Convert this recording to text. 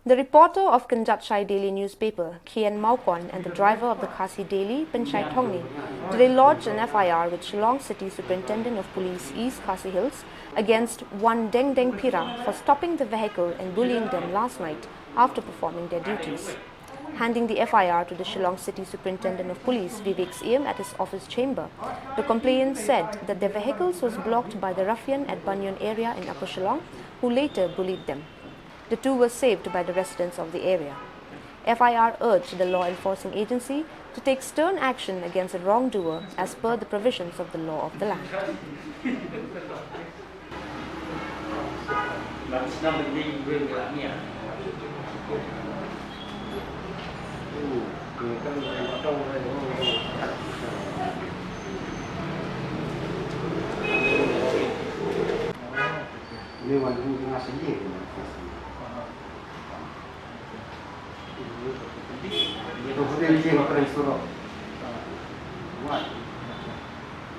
The reporter of Kynjatshai Daily Newspaper, Kian Maukon, and the driver of the Khasi Daily, Pinchai Thongni, today lodged an FIR with Shillong City Superintendent of Police East Khasi Hills against one Deng Deng Pira for stopping the vehicle and bullying them last night after performing their duties. Handing the FIR to the Shillong City Superintendent of Police, Vivek Siem, at his office chamber, the complainant said that their vehicles was blocked by the ruffian at Banyan area in Upper Shillong, who later bullied them. The two were saved by the residents of the area. FIR urged the law enforcing agency to take stern action against a wrongdoer as per the provisions of the law of the land. Itu